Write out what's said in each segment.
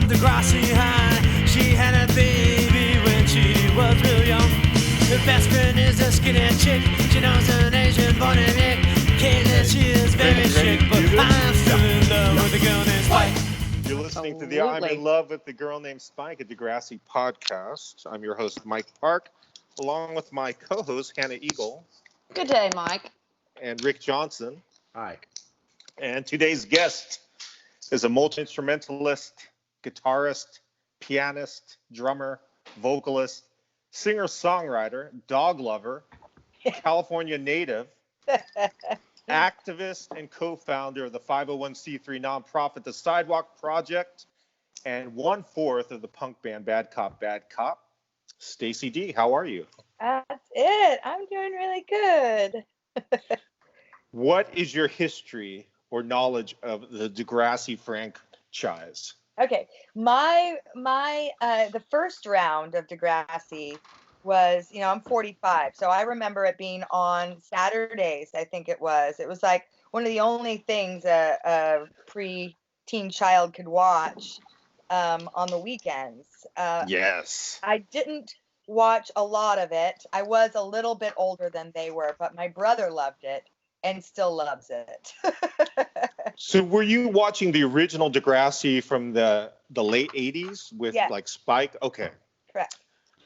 DEGRASSI High. She had a baby when she was real young. Her best friend is a skinny chick. She knows an Asian born in Nick. Caitlin, she is very chic, but I'm still in love with a girl named Spike. You're listening to the I'm in Love with the Girl Named Spike, a DEGRASSI podcast. I'm your host, Mike Park, along with my co-host, Hannah Eagle. Good day, Mike. And Rick Johnson. Hi. And today's guest is a multi-instrumentalist, guitarist, pianist, drummer, vocalist, singer-songwriter, dog lover, California native, activist and co-founder of the 501c3 nonprofit, The Sidewalk Project, and 1/4 of the punk band BadCop. Stacey Dee, how are you? That's it. I'm doing really good. What is your history or knowledge of the DEGRASSI franchise? Okay, the first round of DEGRASSI was, I'm 45, so I remember it being on Saturdays. I think it was. It was like one of the only things a pre-teen child could watch on the weekends. Yes. I didn't watch a lot of it. I was a little bit older than they were, but my brother loved it and still loves it. So were you watching the original DEGRASSI from the late 80s with like Spike? Okay. Correct.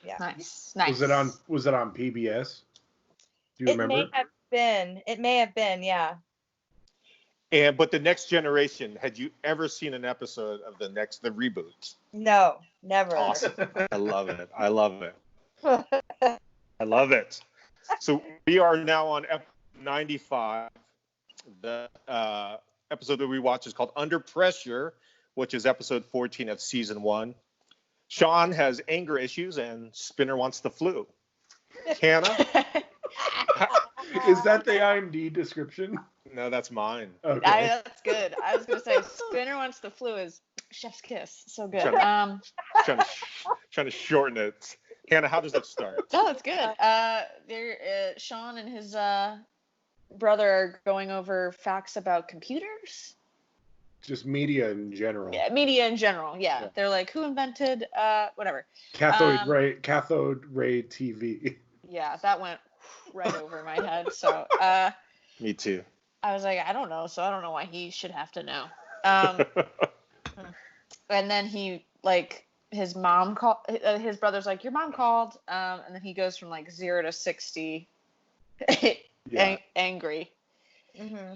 Yeah. Nice. Was it on PBS? Do you remember? It may have been, yeah. But the Next Generation, had you ever seen an episode of the reboot? No, never. Awesome. I love it. I love it. So we are now on episode 95. The episode that we watch is called Under Pressure, which is episode 14 of season 1. Sean has anger issues and Spinner wants the flu. Hannah? Is that the IMDb description? No, that's mine. Okay. That's good. I was going to say Spinner wants the flu is chef's kiss. So good. Trying to shorten it. Hannah, how does that start? Oh, it's good. Sean and his brother are going over facts about computers. Just media in general. Yeah, media in general. Yeah. They're like, who invented whatever. Cathode ray TV. Yeah, that went right over my head. So Me too. I was like, I don't know, so I don't know why he should have to know. And then he his mom called. His brother's like, your mom called, and then he goes from 0 to 60, angry. Mm-hmm.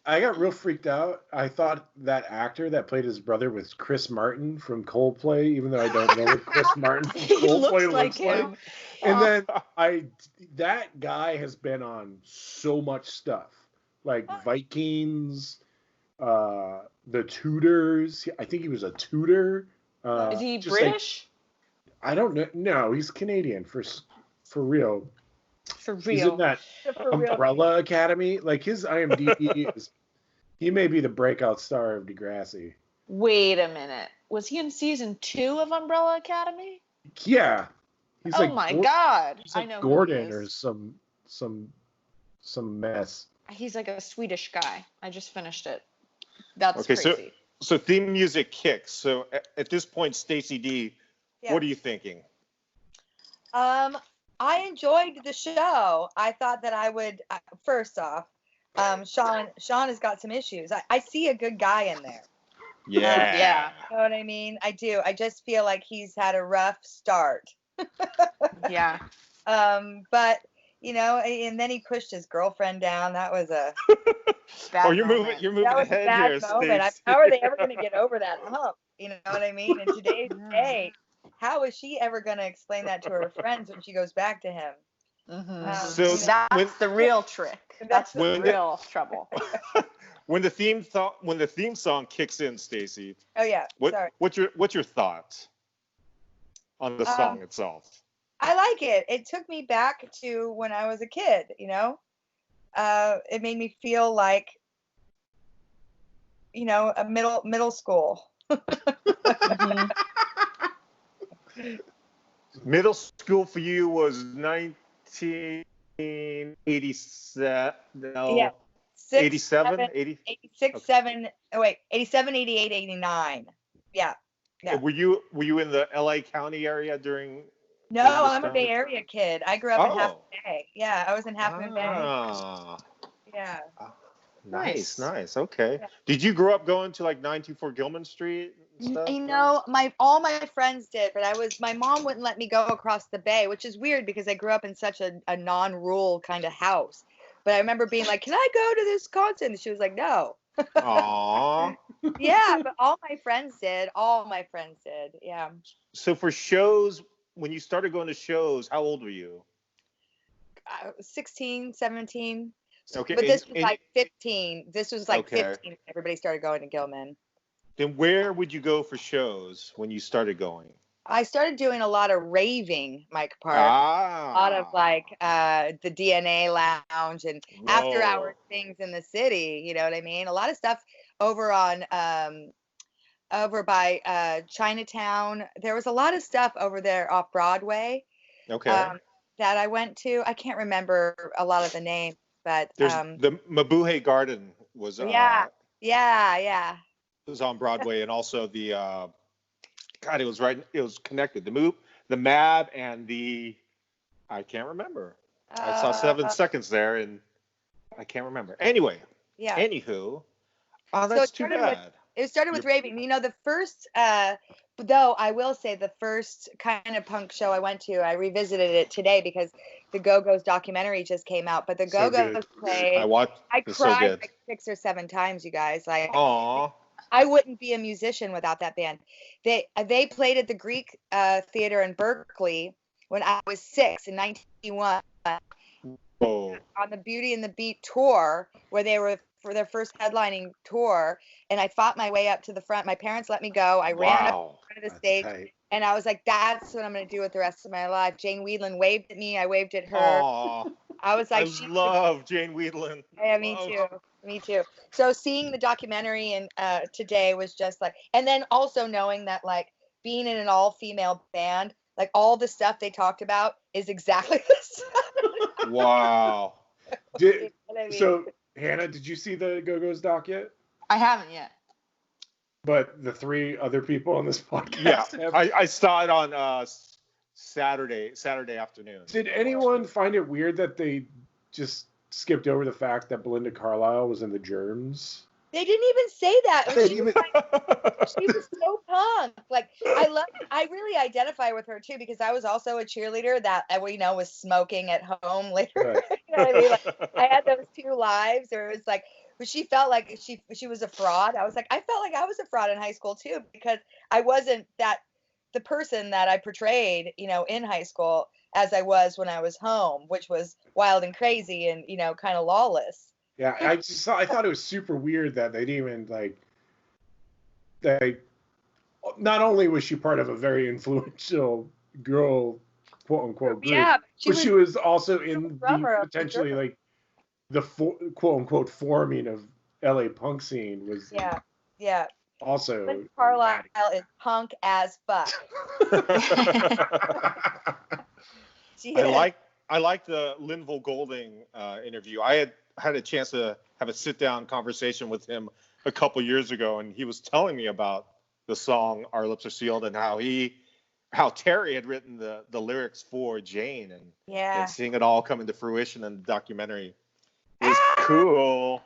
I got real freaked out. I thought that actor that played his brother was Chris Martin from Coldplay, even though I don't know what Chris Martin from Coldplay looks like. And then that guy has been on so much stuff, like Vikings, The Tudors. I think he was a tutor. Is he British? I don't know. No, he's Canadian for real. For real. He's in that Umbrella Academy. His IMDb is, he may be the breakout star of DEGRASSI. Wait a minute. Was he in season 2 of Umbrella Academy? Yeah. He's my God. He's I know Gordon or some mess. He's like a Swedish guy. I just finished it. That's okay, crazy. So theme music kicks. So at this point, Stacey Dee, what are you thinking? I enjoyed the show. I thought that I would, first off, Sean has got some issues. I see a good guy in there. Yeah. Yeah. You know what I mean? I do. I just feel like he's had a rough start. Yeah. But, and then he pushed his girlfriend down. That was a bad moment. You're moving ahead here, Stacey. How are they ever going to get over that hump? You know what I mean? In today's day, how is she ever going to explain that to her friends when she goes back to him? Mm-hmm. So that's the real trick. That's the real trouble. When the theme song kicks in, Stacey. Oh yeah. What's your thoughts on the song itself? I like it. It took me back to when I was a kid. It made me feel like, a middle school. Mm-hmm. Middle school for you was 1987. No. Yeah. 87, 86, Okay. 7. Oh wait, 87, 88, 89. Yeah. Yeah. Were you in the LA County area during No, this I'm a Bay time? Area kid. I grew up in Half Oh. Moon Bay. Yeah, I was in Half Moon Bay. Ah. Yeah. Nice, Nice. nice. Okay. Yeah. Did you grow up going to like 924 Gilman Street and stuff? You know, all my friends did, but my mom wouldn't let me go across the bay, which is weird because I grew up in such a non-rural kind of house. But I remember being like, "Can I go to this concert?" And she was like, "No." Aw. Yeah, but all my friends did. All my friends did. Yeah. So for shows, when you started going to shows, how old were you? 16, 17. Okay. But this was and- like 15. This was like Okay. 15. Everybody started going to Gilman. Then where would you go for shows when you started going? I started doing a lot of raving, Mike Park. Ah. A lot of like the DNA Lounge and after hours things in the city. You know what I mean? A lot of stuff over on over by Chinatown. There was a lot of stuff over there off Broadway Okay. that I went to. I can't remember a lot of the names, but There's the Mabuhay Garden was yeah. was on Broadway, and also the God, it was connected. The MAB and the I can't remember. I saw 7 seconds there and I can't remember. Anyway. Yeah. Anywho. Oh, that's too bad. It started with raving. You know, the first, though, I will say the first kind of punk show I went to, I revisited it today because the Go-Go's documentary just came out. But the So Go-Go's good. played. I It's so cried good. like 6 or 7 times, you guys. Like, Aw. I wouldn't be a musician without that band. They played at the Greek Theater in Berkeley when I was 6 in 1991 Oh. on the Beauty and the Beat tour, where they were for their first headlining tour, and I fought my way up to the front. My parents let me go. I ran up to the stage, tight. and I was like, "That's what I'm going to do with the rest of my life." Jane Whelan waved at me. I waved at her. Aw. I was like, I love Jane Whelan. Yeah, me too. Me too. So seeing the documentary and today was just like, and then also knowing that like being in an all-female band, like all the stuff they talked about is exactly the stuff. Wow. Did, what I mean. so, Hannah, did you see the Go-Go's doc yet? I haven't yet. But the 3 other people on this podcast Yeah, have. I saw it on Saturday afternoon. Did anyone find it weird that they just skipped over the fact that Belinda Carlisle was in the Germs? They didn't even say that. They She didn't was so punk. Like I really identify with her too because I was also a cheerleader that we know was smoking at home later. Right. You know what I mean? Like I had those 2 lives, or it was like, but she felt like she was a fraud. I was like, I felt like I was a fraud in high school too because I wasn't the person that I portrayed, you know, in high school as I was when I was home, which was wild and crazy and, you know, kind of lawless. Yeah, I thought it was super weird that they didn't even not only was she part of a very influential girl, quote unquote, group, Yeah, but she was also in drummer the of the potentially Germs. like the quote unquote forming of LA punk scene was Yeah. also Belinda Carlisle is punk as fuck. I like the Linville Golding interview. I had a chance to have a sit-down conversation with him a couple years ago, and he was telling me about the song "Our Lips Are Sealed" and how Terry had written the lyrics for Jane, and seeing it all come into fruition in the documentary is cool.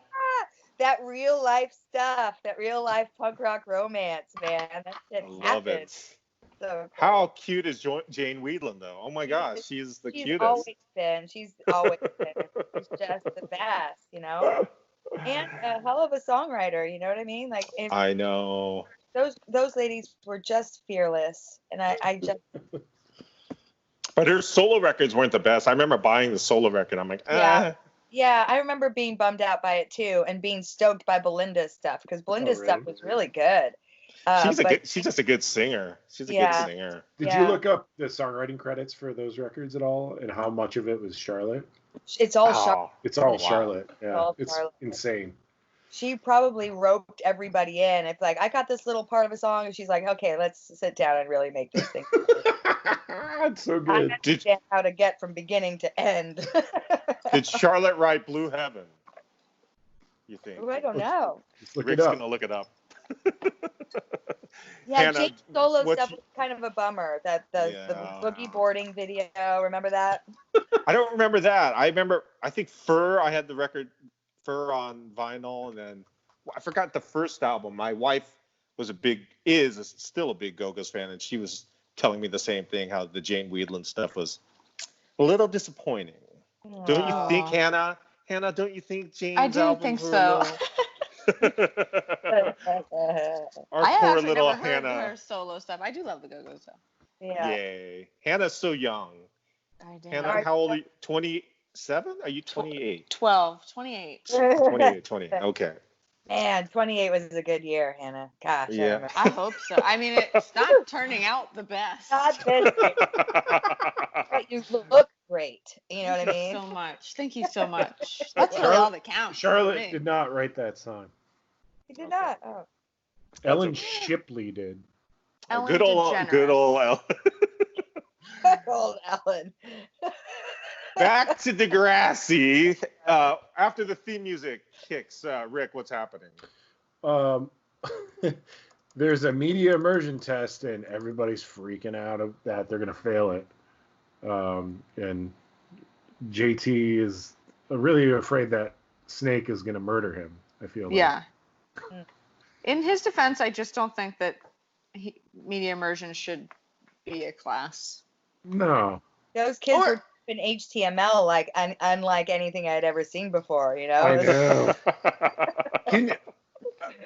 That real life stuff, that real life punk rock romance, man. That shit Love happened. it. So cool. How cute is Jane Whelan, though? Oh my gosh, she's the cutest. She's always been. She's just the best, you know. And a hell of a songwriter, you know what I mean? Like I know. Those ladies were just fearless, and I just. But her solo records weren't the best. I remember buying the solo record. I'm like, Yeah, I remember being bummed out by it too, and being stoked by Belinda's stuff because Belinda's stuff was really good. She's just a good singer. She's a good singer. Did you look up the songwriting credits for those records at all, and how much of it was Charlotte? It's all Charlotte. It's all Charlotte. Yeah, it's Charlotte. Insane. She probably roped everybody in. It's like, I got this little part of a song, and she's like, okay, let's sit down and really make this thing. It's so good. I understand how to get from beginning to end. Did Charlotte write Blue Heaven? You think? Oh, I don't know. Let's look Rick's it up. gonna look it up. Yeah, Hannah, Jake Solo what stuff you- was kind of a bummer. That the Yeah. boogie boarding video. Remember that? I don't remember that. I think Fur. I had the record Fur on vinyl, and then I forgot the first album. My wife is still a big Go-Go's fan, and she was telling me the same thing. How the Jane Weedland stuff was a little disappointing. Don't you think, Aw. Hannah? Hannah, don't you think Jane's I do albums think were so. Our I have poor actually little never heard Hannah. her solo stuff. I do love the Go-Go's though. Yeah. Yay. Hannah's so young. I do. Hannah, how old are you? 27? Are you 28? 12, 28. 28. Okay. Man, 28 was a good year, Hannah. Gosh, Yeah. I remember. I hope so. I mean, it's not turning out the best. Not this year, but you look great. You know what I Thank you mean? so much. Thank you so much. That's really all that counts. for Charlotte me. did not write that song. You did not. Oh. Ellen okay. Shipley did. Ellen good old DeGeneres. Ellen. Old Ellen. Back to Degrassi. After the theme music kicks, Rick, what's happening? There's a media immersion test, and everybody's freaking out that they're going to fail it. And JT is really afraid that Snake is going to murder him, I feel like. Yeah. In his defense, I just don't think that media immersion should be a class. No. Those kids were in HTML like unlike anything I'd ever seen before. You know. I know.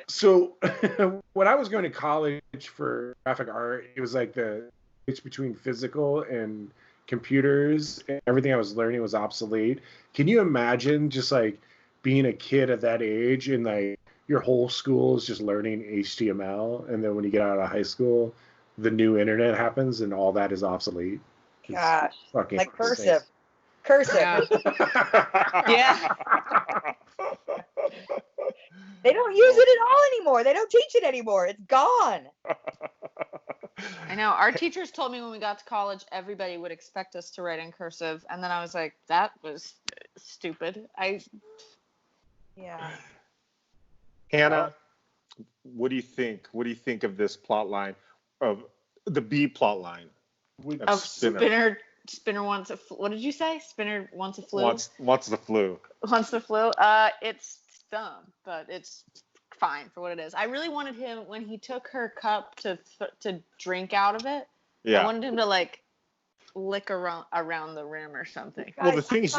So when I was going to college for graphic art, it was like the switch between physical and computers, and everything I was learning was obsolete. Can you imagine just like being a kid at that age and like your whole school is just learning HTML, and then when you get out of high school, the new internet happens and all that is obsolete? It's Gosh, fucking like insane. cursive. Yeah. They don't use it at all anymore. They don't teach it anymore. It's gone. I know. Our teachers told me when we got to college, everybody would expect us to write in cursive. And then I was like, that was stupid. Yeah. Hannah, what do you think? What do you think of this plot line, of the B plot line? Of Spinner wants a what did you say? Spinner wants a flu? Wants the flu. Wants the flu? It's dumb, but it's fine for what it is. I really wanted him, when he took her cup to drink out of it, Yeah. I wanted him to like lick around the rim or something. Well, the thing is,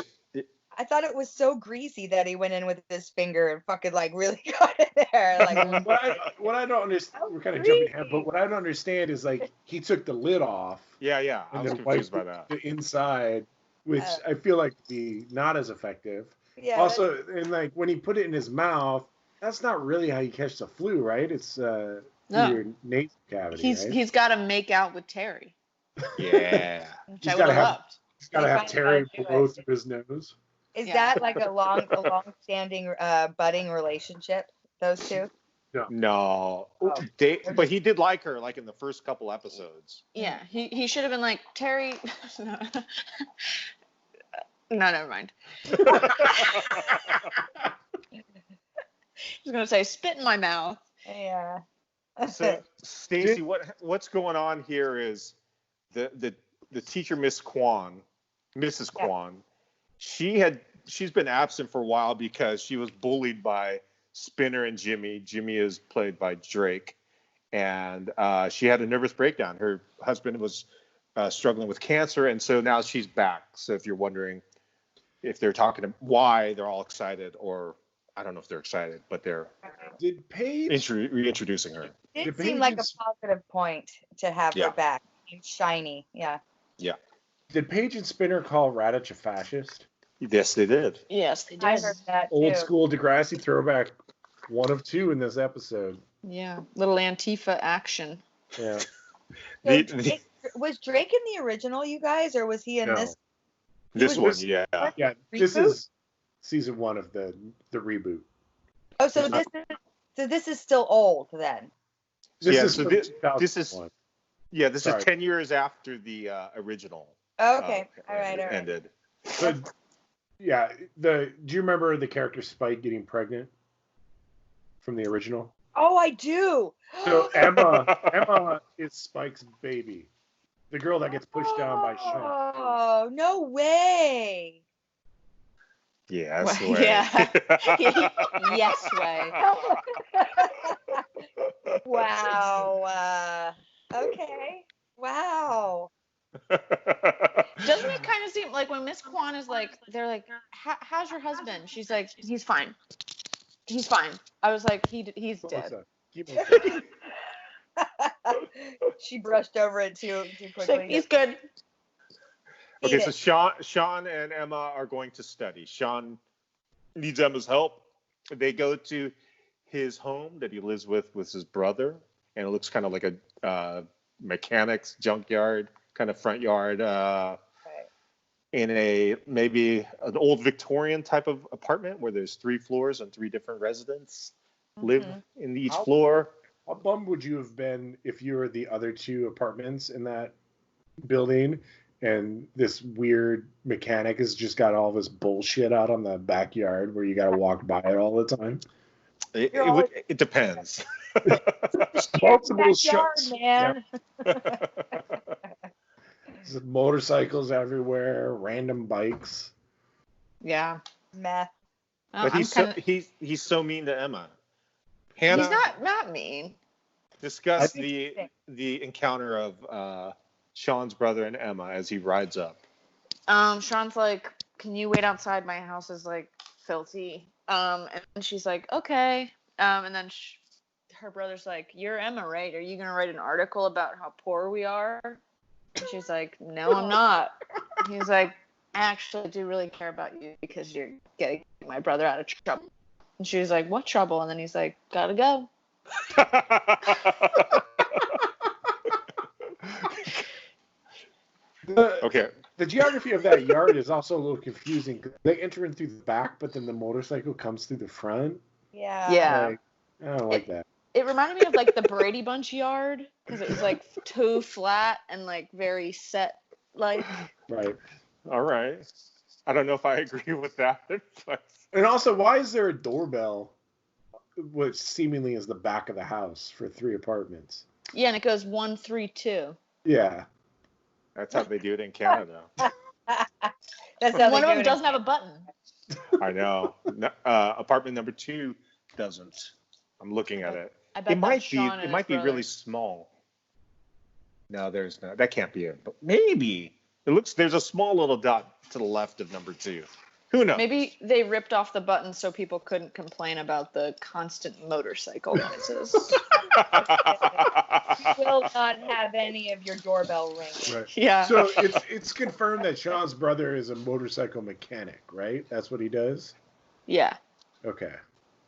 I thought it was so greasy that he went in with his finger and fucking like really got in there. Like, what I don't understand, we're kind of jumping ahead, but what I don't understand is like he took the lid off. yeah, I And was then confused by wiped that. the inside, which I feel like would be not as effective. yeah. Also, and like when he put it in his mouth, that's not really how you catch the flu, right? It's through your nasal cavity. Right? He's got to make out with Terry, Yeah. which He's I would gotta have have- loved. He's got to They have find Terry out too, blow I through his nose. Is Yeah. that like a long-standing budding relationship? Those two? No. Oh. But he did like her, like in the first couple episodes. Yeah, he should have been like, Terry. No, never mind. I was gonna say, spit in my mouth. Yeah. So, Stacey, what's going on here is the teacher, Mrs. Kwan, she's been absent for a while because she was bullied by Spinner and Jimmy. Jimmy is played by Drake, and she had a nervous breakdown. Her husband was struggling with cancer, and so now she's back. So if you're wondering if they're talking about why they're all excited, or I don't know if they're excited, but they're Did Paige? reintroducing her. It The seemed like a pages- positive point to have Yeah. her back. Shiny. Yeah. Did Paige and Spinner call Radich a fascist? Yes, they did. Yes, they I did. heard that too. Old school Degrassi throwback, 1 of 2 in this episode. Yeah, little Antifa action. Yeah. So The- was Drake in the original, you guys, or was he in No. this? This was- one, yeah. Yeah, this Reboot? is season 1 of the reboot. Oh, so this is still old then. This Yeah, is so from this is 2001. Yeah, this Sorry. is 10 years after the original Oh, okay. All right. ended. So, yeah, do you remember the character Spike getting pregnant? from the original? Oh, I do. So Emma is Spike's baby, the girl that gets pushed down by Sean. Oh, no way. Yeah, that's the Well, way. yeah. Yes way. Wow. Okay. Wow. Doesn't it kind of seem like when Miss Kwan is like, they're like, how's your husband? She's like, he's fine. He's fine. I was like, he's dead. She brushed over it too She's quickly. like, he's good. Okay, Eat so it. Sean and Emma are going to study. Sean needs Emma's help. They go to his home that he lives with his brother, and it looks kind of like a mechanic's junkyard, kind of front yard, in a maybe an old Victorian type of apartment where there's 3 floors and 3 different residents live in each floor. How bummed would you have been if you were the other 2 apartments in that building and this weird mechanic has just got all this bullshit out on the backyard where you got to walk by it all the time? It depends. Multiple Backyard, shots. man. There's motorcycles everywhere, random bikes. Yeah. Meth. Well, But he's so mean to Emma. Hannah, he's not mean. discuss the encounter of Sean's brother and Emma as he rides up. Sean's like, can you wait outside? My house is like filthy. And she's like, okay. And then her brother's like, you're Emma, right? Are you gonna write an article about how poor we are? And she's like, no, I'm not. He's like, actually, I do really care about you because you're getting my brother out of trouble. And she's like, what trouble? And then he's like, gotta go. Okay. The geography of that yard is also a little confusing. 'Cause they enter in through the back, but then the motorcycle comes through the front. Yeah. Yeah. Like, I don't like that. It reminded me of like the Brady Bunch yard because it was like too flat and like very set like. Right. All right. I don't know if I agree with that, but And also, why is there a doorbell, which seemingly is the back of the house for 3 apartments? Yeah, and it goes 1, 3, 2. Yeah. that's how they do it in Canada. That's how One of they do them it. doesn't have a button. I know. Apartment number 2 doesn't. I'm looking at it. I bet It might that's be. Sean and It might his be brother. really small. No, there's not. That can't be it. But maybe it looks. There's a small little dot to the left of number 2. Who knows? Maybe they ripped off the button so people couldn't complain about the constant motorcycle noises. You will not have any of your doorbell ring. Right. Yeah. So it's confirmed that Sean's brother is a motorcycle mechanic, right? That's what he does? Yeah. Okay.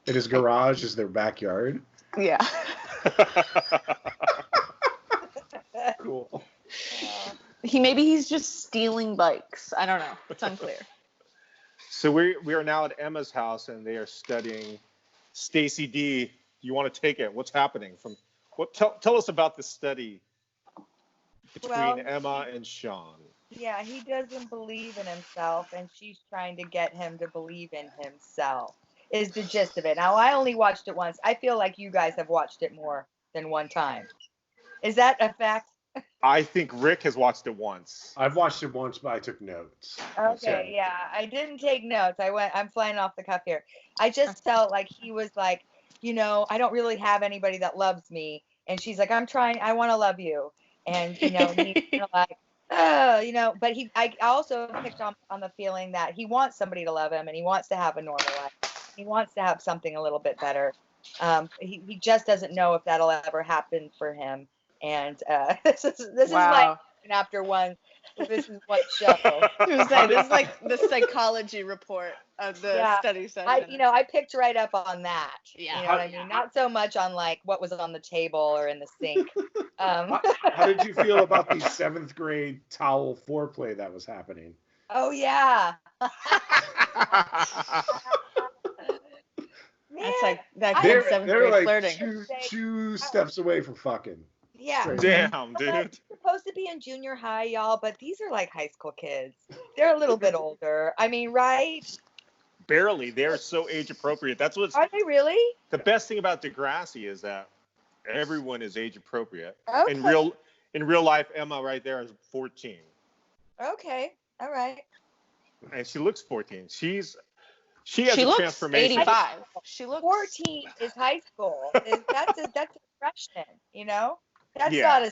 And his garage is their backyard? Yeah. Cool. He's just stealing bikes. I don't know. It's unclear. So we are now at Emma's house, and they are studying. Stacey Dee, you want to take it? What's happening? Tell us about the study between Emma and Sean. Yeah, he doesn't believe in himself, and she's trying to get him to believe in himself, is the gist of it. Now, I only watched it once. I feel like you guys have watched it more than one time. Is that a fact? I think Rick has watched it once. I've watched it once, but I took notes. Okay, yeah. I didn't take notes. I'm flying off the cuff here. I just felt like he was like, I don't really have anybody that loves me. And she's like, I want to love you. And, he's like, but I also picked on the feeling that he wants somebody to love him and he wants to have a normal life. He wants to have something a little bit better. He just doesn't know if that'll ever happen for him. And this is like after one. This is what show. This is like the psychology report of the study session. I picked right up on that. Yeah. You know what I mean? Not so much on like what was on the table or in the sink. How did you feel about the 7th grade towel foreplay that was happening? Oh yeah. That's like that They're, kid's 7th they're grade like flirting. two steps away from fucking. Yeah. Damn, dude. They're supposed to be in junior high, y'all, but these are like high school kids. They're a little bit older. I mean, right? Barely. They're so age appropriate. That's what's Are they really? the best thing about Degrassi is that everyone is age appropriate. Okay. In real life, Emma right there is 14. Okay. All right. And she looks 14. She has She a looks transformation. 85. She looks 14 is high school. That's a freshman, you know? That's Yeah.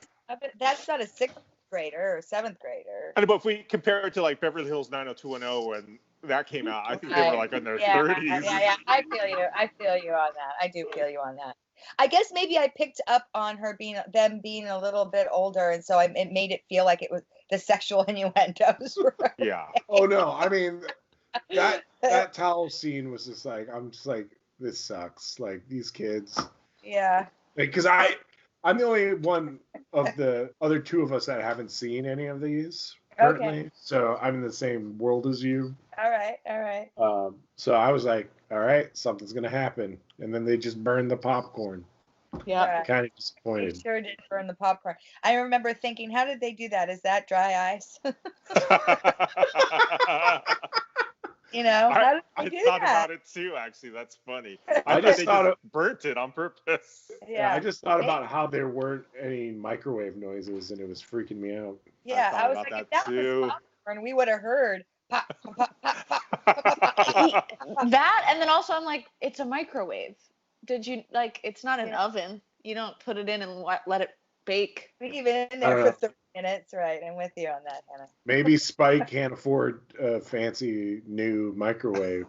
not a sixth grader or seventh grader. I know, but if we compare it to like Beverly Hills 90210 when that came out, I think they were like in their 30s. Yeah. I feel you on that. I do feel you on that. I guess maybe I picked up on them being a little bit older, and so it made it feel like it was the sexual innuendos. Yeah. Oh no, I mean that towel scene was just like, I'm just like, this sucks. Like these kids. Yeah. Because I'm the only one of the other two of us that haven't seen any of these currently. Okay. So I'm in the same world as you. All right. So I was like, all right, something's gonna happen, and then they just burned the popcorn. Yeah. Kind of They disappointed. sure did burn the popcorn. I remember thinking, how did they do that? Is that dry ice? You know, how did I they do thought that? about it too, actually. That's funny. I I just thought thought they just burnt it on purpose. Yeah. I just thought about how there weren't any microwave noises, and it was freaking me out. Yeah, thought I was about like, if that that too. was popcorn, we would have heard pop, pop, pop, pop, pop. That, and then also I'm like, it's a microwave. Did you, like, it's not an Yeah. oven. You don't put it in and let it bake. Leave it in I there don't for 30 minutes, right? I'm with you on that, Hannah. Maybe Spike can't afford a fancy new microwave.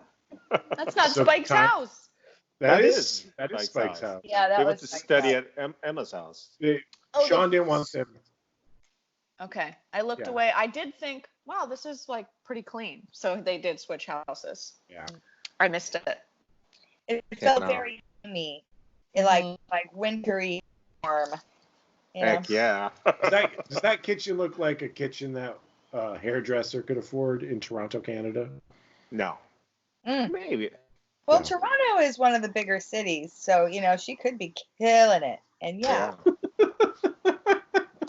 That's not So Spike's time- house. That That is is Spike's Spike's house. Yeah, that They was went to like study that. at Emma's house. Oh, Sean didn't want them. Okay. I looked Yeah. away. I did think, wow, this is like pretty clean. So they did switch houses. Yeah. I missed it. It Yeah, felt no. very me, like wintry warm. You know? Heck yeah. Does that kitchen look like a kitchen that a hairdresser could afford in Toronto, Canada? No. Mm. Maybe. Well, Yeah. Toronto is one of the bigger cities, so she could be killing it. And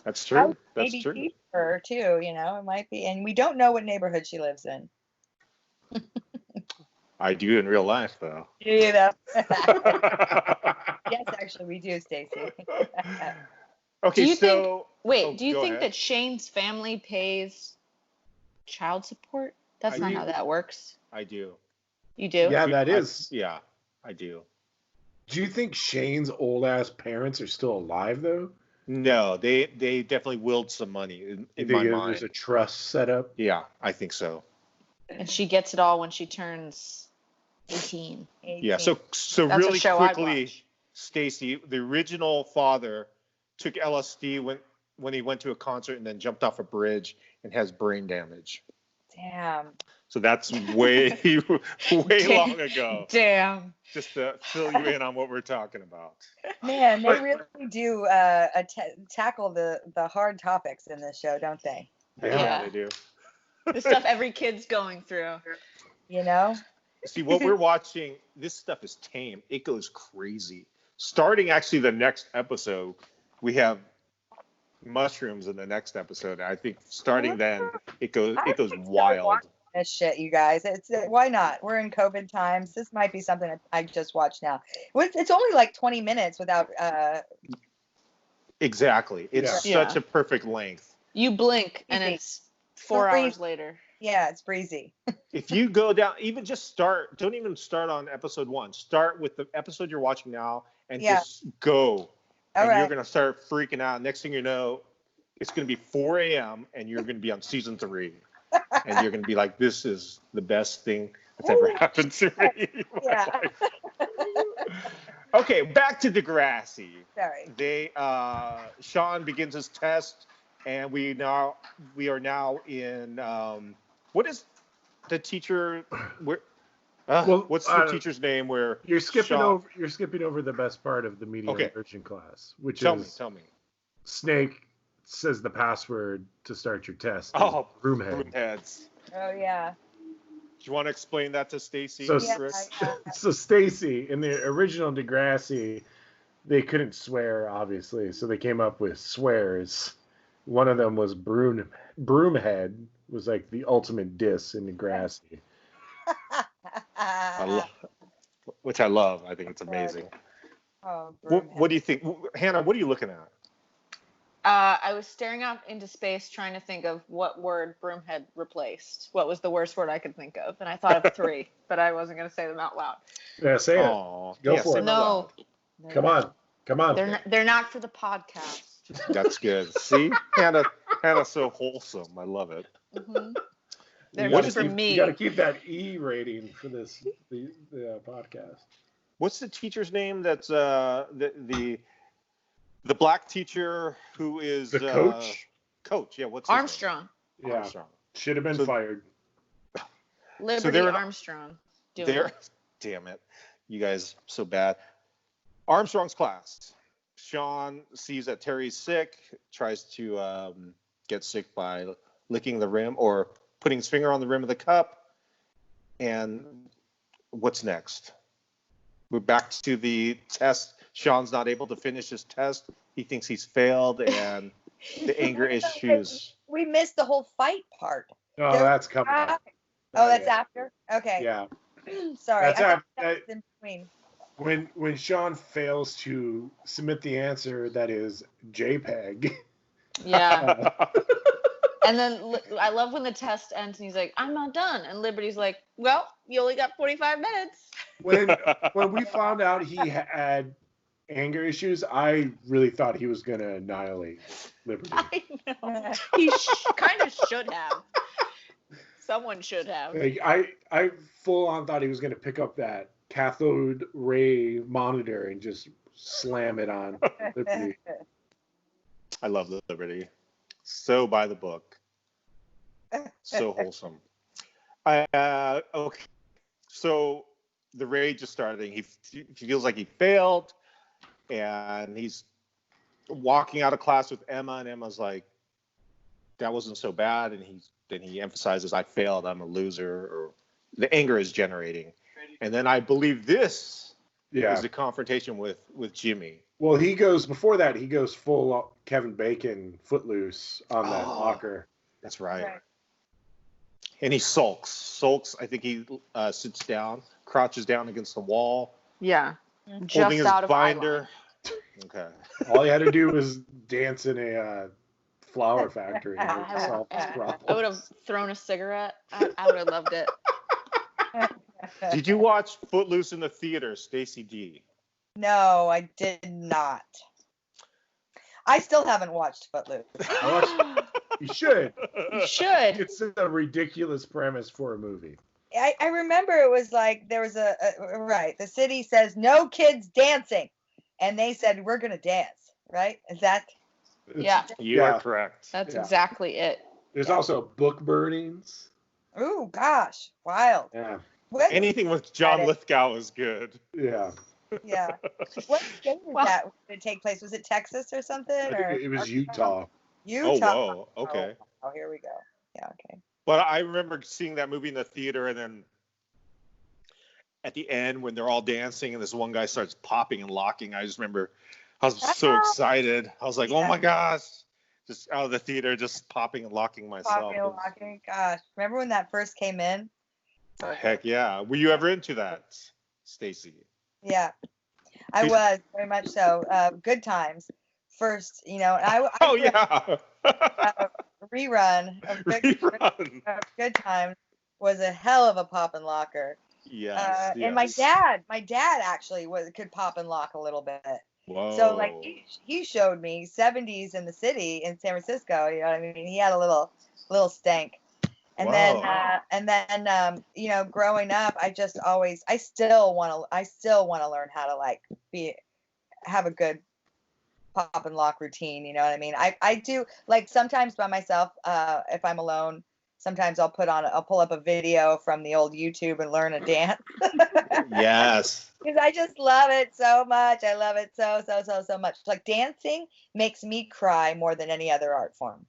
That's true. That's maybe true. cheaper too. It might be, and we don't know what neighborhood she lives in. I do in real life, though. Yes, actually, we do, Stacey. Okay, Do you so. Wait, do you go think ahead. that Shane's family pays child support? That's I not do. how that works. I do. You do? Yeah, that is. Yeah, I do. Do you think Shane's old ass parents are still alive though? No, they definitely willed some money in You my think mind. there's a trust set up? Yeah, I think so. And she gets it all when she turns 18. Yeah, so That's a really show I'd quickly, watch. Stacy, the original father took LSD when he went to a concert and then jumped off a bridge and has brain damage. Damn. So that's way long ago. Damn. Just to fill you in on what we're talking about. Man, they really do tackle the hard topics in this show, don't they? Yeah. They do. The stuff every kid's going through. See, what we're watching, this stuff is tame. It goes crazy. Starting actually the next episode, we have mushrooms in the next episode. I think starting then it goes wild. This shit, you guys. Why not? We're in COVID times. This might be something that I just watched now. It's only like 20 minutes without. Exactly. It's such a perfect length. You blink and Easy. it's 4 hours later. Yeah, it's breezy. If you go down, even just start. Don't even start on episode 1. Start with the episode you're watching now, and just go. And you're gonna start freaking out. Next thing you know, it's gonna be 4 a.m. and you're gonna be on season 3. And you're going to be like, this is the best thing that's ever happened to me. in my life. Okay, back to Degrassi. Sorry. Sean begins his test, and we are now in what is the teacher? What's the teacher's name? Where you're skipping over the best part of the media urgent class, which tell is me. Snake says the password to start your test. Oh, Broomheads. Oh yeah. Do you want to explain that to Stacey? So Stacey, in the original Degrassi, they couldn't swear, obviously, so they came up with swears. One of them was Broomhead, was like the ultimate diss in Degrassi. Which I love. I think it's amazing. Oh, What do you think, Hannah? What are you looking at? I was staring out into space trying to think of what word broom had replaced. What was the worst word I could think of? And I thought of 3, but I wasn't going to say them out loud. Yeah, say it. Go for it. No. Come on. They're not for the podcast. That's good. See, Hannah's so wholesome. I love it. Mm-hmm. They're You just for me. You got to keep that E rating for the podcast. What's the teacher's name? That's the black teacher who is the coach. Coach, yeah. What's his Armstrong? name? Yeah. Armstrong. Should have been fired. Liberty Armstrong. Damn it, you guys so bad. Armstrong's class. Sean sees that Terry's sick, tries to get sick by licking the rim or putting his finger on the rim of the cup. And what's next? We're back to the test. Sean's not able to finish his test. He thinks he's failed, and the anger issues. We missed the whole fight part. Oh, that's coming up. Oh, that's after? Okay. Yeah. Sorry. That's was in between. When Sean fails to submit the answer that is JPEG. Yeah. And then I love when the test ends and he's like, I'm not done. And Liberty's like, well, you only got 45 minutes. When we found out he had anger issues, I really thought he was going to annihilate Liberty. I know. He kind of should have. Someone should have. Like, I full on thought he was going to pick up that cathode ray monitor and just slam it on Liberty. I love Liberty. So by the book. So wholesome. Okay. So the rage is starting. He feels like he failed, and he's walking out of class with Emma, and Emma's like, that wasn't so bad. And then he emphasizes, I failed, I'm a loser, or the anger is generating. And then I believe this is the confrontation with Jimmy. Well, before that, he goes full Kevin Bacon Footloose on that locker. That's right. And he sulks. I think he sits down, crouches down against the wall. Yeah. Holding Just his out of binder. Okay. All he had to do was dance in a flower factory. I would have thrown a cigarette. I would have loved it. Did you watch Footloose in the theater, Stacey Dee? No, I did not. I still haven't watched Footloose. You should. You should. It's a ridiculous premise for a movie. I remember it was like there was the city says no kids dancing, and they said we're gonna dance, right? Is that? Yeah. You are correct. That's exactly it. There's also book burnings. Ooh, gosh, wild. Yeah. Anything with John Lithgow is good. Yeah. Yeah. What state was that? Did it take place? Was it Texas or something? It was Utah. Utah. Oh, whoa. Okay. Oh, here we go. Yeah, okay. But I remember seeing that movie in the theater, and then at the end when they're all dancing and this one guy starts popping and locking, I just remember I was so excited. I was like, oh my gosh. Just out of the theater, just popping and locking myself. Popping and locking. Gosh. Remember when that first came in? Heck yeah. Were you ever into that, Stacey? Yeah. I was, very much so. Good times. First, I rerun of Good Times was a hell of a pop and locker. Yes. And my dad actually could pop and lock a little bit. Whoa. So like he showed me 70s in the city in San Francisco. You know what I mean? He had a little stank. And then growing up, I still want to learn how to have a good pop and lock routine. You know what I mean? I do, like, sometimes by myself, if I'm alone, sometimes I'll pull up a video from the old YouTube and learn a dance. Yes. Because I just love it so much. I love it so much. Like, dancing makes me cry more than any other art form.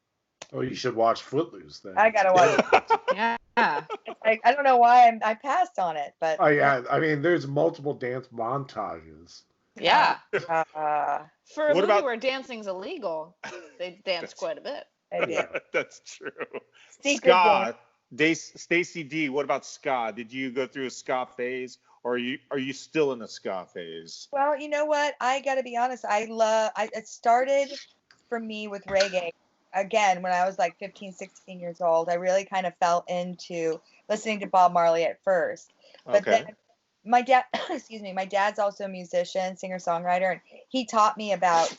Oh, you should watch Footloose then. I gotta watch it. Yeah. I don't know why I passed on it, but. Oh yeah, I mean, there's multiple dance montages. Yeah. For a movie about... where dancing's illegal, they dance quite a bit. I did. That's true. Secret Scott, dance. Stacey D, what about ska? Did you go through a ska phase, or are you still in a ska phase? Well, you know what? I got to be honest. It started for me with reggae. Again, when I was like 15, 16 years old, I really kind of fell into listening to Bob Marley at first. But Okay. then my dad, excuse me, my dad's also a musician, singer-songwriter, and he taught me about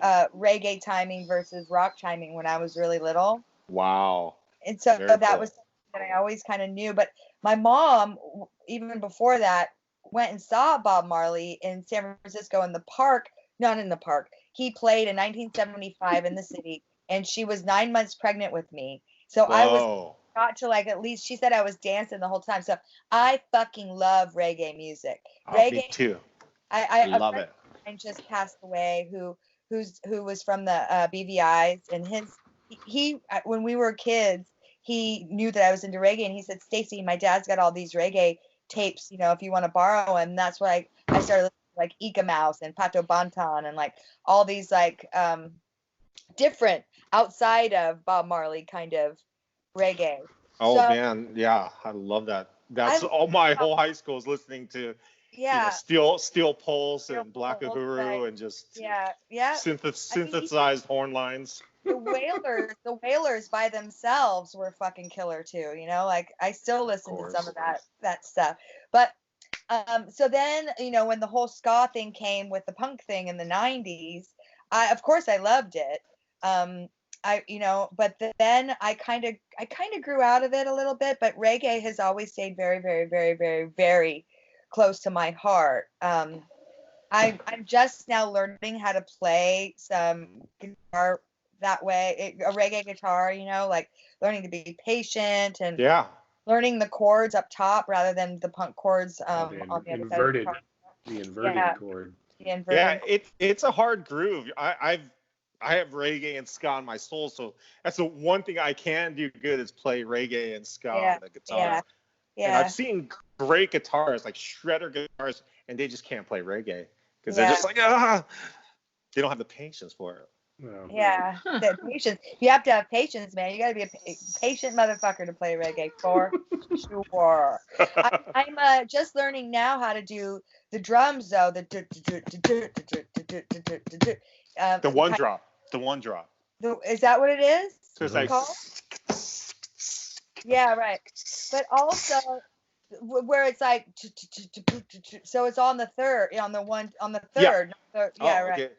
reggae timing versus rock timing when I was really little. Wow. And so Very that cool. was something that I always kind of knew. But my mom, even before that, went and saw Bob Marley in San Francisco in the park. Not in the park. He played in 1975 in the city, and she was 9 months pregnant with me. So I was got to like at least she said I was dancing the whole time. So I fucking love reggae music. Reggae. Me too. I love it. And just passed away who was from the BVI's, and he when we were kids, he knew that I was into reggae, and he said, Stacey, my dad's got all these reggae tapes, if you want to borrow them. And that's why I started listening to like Ika Mouse and Pato Banton and like all these like different outside of Bob Marley kind of reggae. Oh man, yeah, I love that. That's all my whole high school is listening to. Yeah. Steel Pulse and Black Uhuru and just synthesized horn lines. The Wailers by themselves were fucking killer too. Like I still listen to some of that stuff. But so then when the whole ska thing came with the punk thing in the 90s, of course I loved it. But then I kind of grew out of it a little bit. But reggae has always stayed very, very, very, very, very close to my heart. I'm just now learning how to play some guitar that way, a reggae guitar, like learning to be patient and learning the chords up top rather than the punk chords on the other inverted, side. The inverted chord. It's a hard groove. I have reggae and ska in my soul, so that's the one thing I can do good is play reggae and ska on the guitar. And I've seen great guitarists, like shredder guitarists, and they just can't play reggae because they're just like, they don't have the patience for it. No. Yeah, the patience. You have to have patience, man. You got to be a patient motherfucker to play reggae, for sure. I'm just learning now how to do the drums, though. The one drop. The one drop. Is that what it is? So it's like. Yeah, right. But also where it's like, so it's on the third, on the third. Yeah, right. Okay.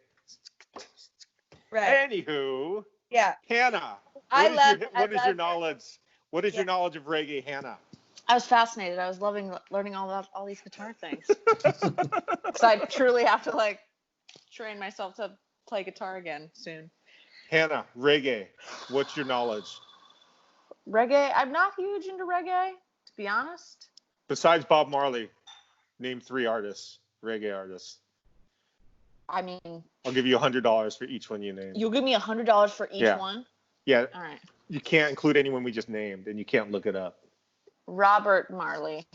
Right. Anywho. Yeah. Hannah. What is your knowledge? What is your knowledge of reggae, Hannah? I was fascinated. I was loving learning all these guitar things. So I truly have to train myself to play guitar again soon. Hannah, reggae. What's your knowledge? Reggae, I'm not huge into reggae, to be honest. Besides Bob Marley, name 3 artists, reggae artists. I mean, I'll give you $100 for each one you name. You'll give me $100 for each one? Yeah. All right. You can't include anyone we just named, and you can't look it up. Robert Marley.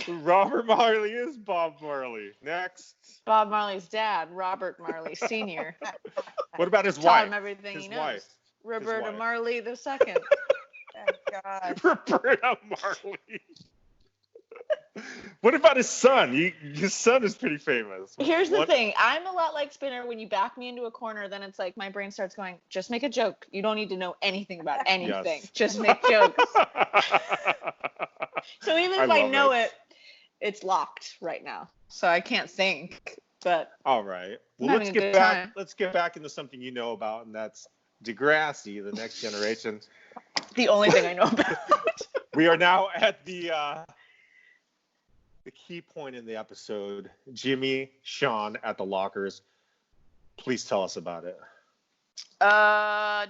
Robert Marley is Bob Marley. Next. Bob Marley's dad, Robert Marley Sr. What about his wife? Tell him everything he knows. Wife. Roberta Marley II. Oh, God. Roberta Marley. What about his son? His son is pretty famous. Here's the thing. I'm a lot like Spinner. When you back me into a corner, then it's like my brain starts going, just make a joke. You don't need to know anything about anything. Yes. Just make jokes. So even if I know it, it's locked right now. So I can't think. But all right. Well, let's get back. Let's get back into something you know about, and that's DEGRASSI, the Next Generation. The only thing I know about. We are now at the key point in the episode. Jimmy, Sean at the lockers. Please tell us about it.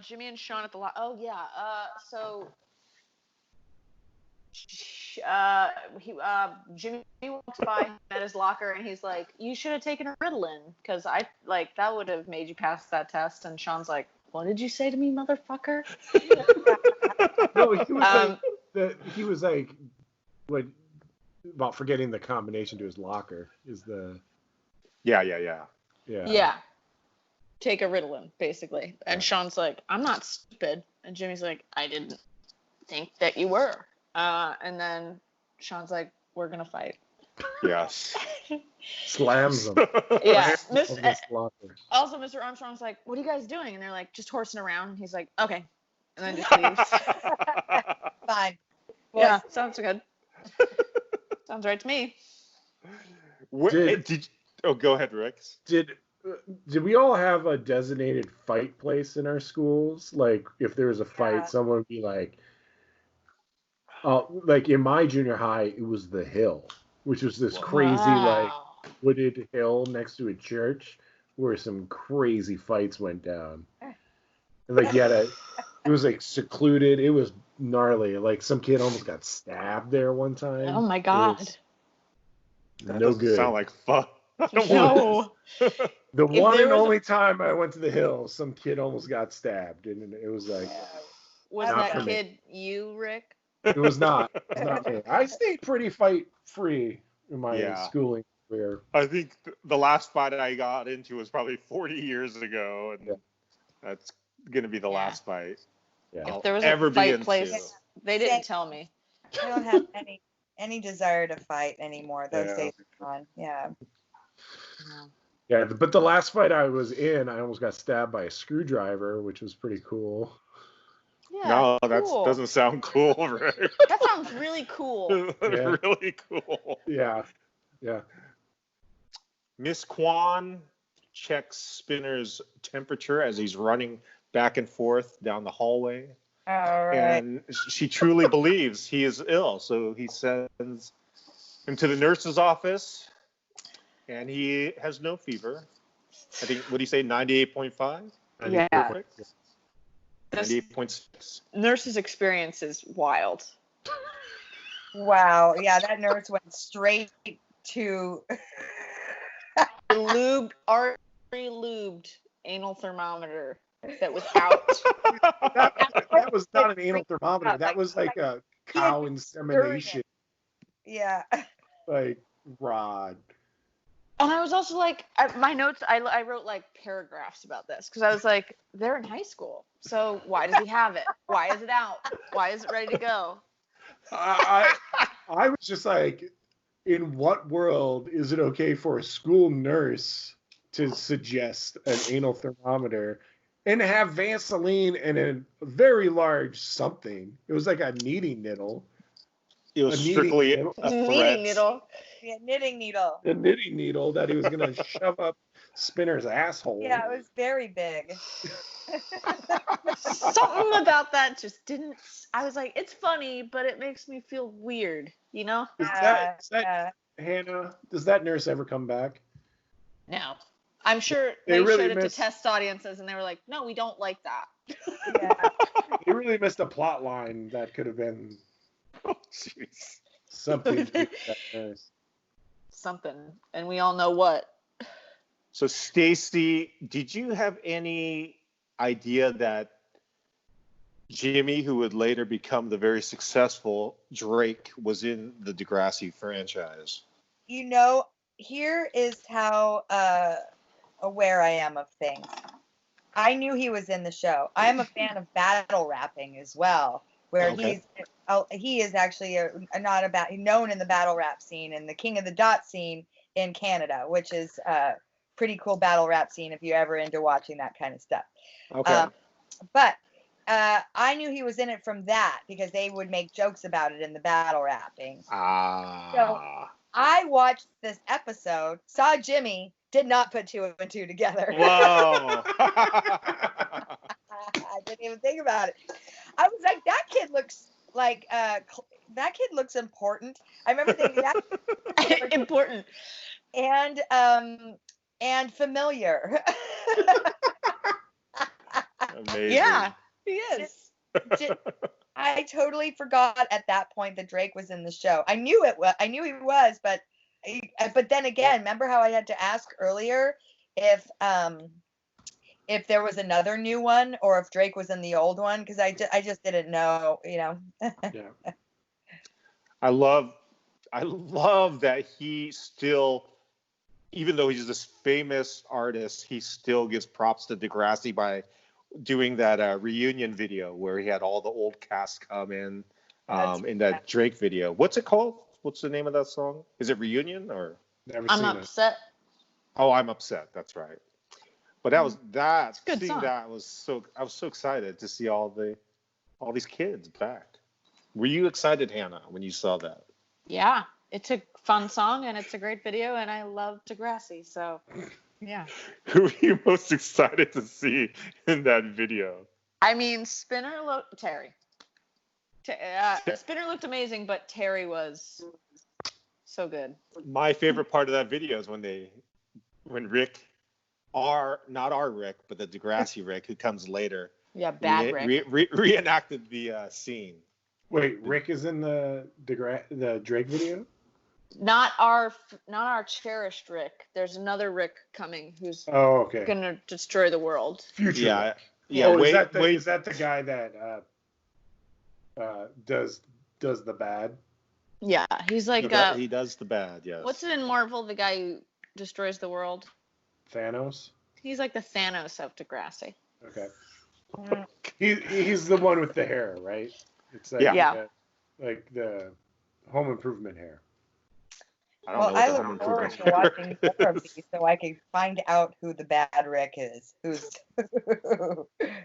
Jimmy and Sean at the locker. Oh yeah. So. Jimmy walks by him at his locker and he's like, "You should have taken a Ritalin because that would have made you pass that test." And Sean's like, "What did you say to me, motherfucker?" No, he was like, what about forgetting the combination to his locker? Is the yeah. take a Ritalin, basically. And Sean's like, I'm not stupid. And Jimmy's like, I didn't think that you were. And then Sean's like, we're going to fight. Yes. Slams them. Yeah. Also, Mr. Armstrong's like, what are you guys doing? And they're like, just horsing around. And he's like, okay. And then just leaves. Fine. Yeah, sounds good. Sounds right to me. Go ahead, Rex. Did we all have a designated fight place in our schools? Like, if there was a fight, someone would be like, like in my junior high, it was the Hill, which was this crazy, like, wooded hill next to a church where some crazy fights went down. And, like, it was, like, secluded. It was gnarly. Like, some kid almost got stabbed there one time. Oh, my God. That No doesn't good. sound like fun. No. The one and only time I went to the Hill, some kid almost got stabbed, and it was like. Was that kid you, Rick? It was not. It was not me. I stayed pretty fight free in my schooling career. I think the last fight I got into was probably 40 years ago, and that's gonna be the last fight. If there was a fight place, they didn't tell me. I don't have any desire to fight anymore. Those days are gone. Yeah. Yeah, but the last fight I was in, I almost got stabbed by a screwdriver, which was pretty cool. Yeah, no, that doesn't sound cool, Rick. That sounds really cool. Really cool. Yeah. Miss Kwan checks Spinner's temperature as he's running back and forth down the hallway. All right. And she truly believes he is ill, so he sends him to the nurse's office, and he has no fever. I think, what do you say, 98.5? Yeah. 98.6. Nurse's experience is wild. Wow. Yeah, that nurse went straight to already lubed anal thermometer that was out. that was not an anal thermometer. That was like a cow insemination. Yeah. Like rod. And I was also like, my notes, I wrote like paragraphs about this because I was like, they're in high school. So why does he have it? Why is it out? Why is it ready to go? I was just like, in what world is it okay for a school nurse to suggest an anal thermometer and have Vaseline and a very large something? It was like a knitting needle. It was strictly a knitting needle. Yeah, knitting needle. A knitting needle that he was going to shove up Spinner's asshole. Yeah, it was very big. Something about that just didn't. I was like, it's funny, but it makes me feel weird, you know? Is that Hannah, does that nurse ever come back? No. I'm sure they showed it to test audiences and they were like, no, we don't like that. Yeah. They really missed a plot line that could have been something to do with that nurse. Something. And we all know what. So, Stacey, did you have any idea that Jimmy, who would later become the very successful Drake, was in the DeGrassi franchise? You know, here is how aware I am of things. I knew he was in the show. I am a fan of battle rapping as well, where he is actually known in the battle rap scene and the King of the Dot scene in Canada, which is pretty cool battle rap scene if you're ever into watching that kind of stuff. Okay. But I knew he was in it from that because they would make jokes about it in the battle rapping. So I watched this episode, saw Jimmy, did not put two and two together. Whoa. I didn't even think about it. I was like, that kid looks like that kid looks important. I remember thinking that important and familiar. Amazing. Yeah, he is. I totally forgot at that point that Drake was in the show. I knew he was, but then again, remember how I had to ask earlier if there was another new one or if Drake was in the old one, because I just didn't know, you know. Yeah. I love that he still even though he's this famous artist, he still gives props to DeGrassi by doing that reunion video where he had all the old cast come in that Drake video. What's it called? What's the name of that song? Is it Reunion or? Never I'm seen upset. Oh, I'm upset. That's right. But that was that. Good Seeing song. that was so. I was so excited to see all these kids back. Were you excited, Hannah, when you saw that? Yeah, it's a fun song and it's a great video, and I love DeGrassi, so yeah. Who were you most excited to see in that video? I mean, Spinner looked Terry. Spinner looked amazing, but Terry was so good. My favorite part of that video is when Rick, not our Rick, but the DeGrassi Rick, who comes later. Yeah, bad Rick. Reenacted the scene. Wait, Rick is in the Drake video? Not our cherished Rick. There's another Rick coming who's okay. gonna destroy the world. Future. Yeah. Rick. Yeah. Oh, is that the guy that does the bad? Yeah, he's like he does the bad. Yes. What's it in Marvel? The guy who destroys the world. Thanos. He's like the Thanos of DeGrassi. Okay. He's the one with the hair, right? It's like, like the Home Improvement hair. I look forward to watching more of these so I can find out who the bad Rick is.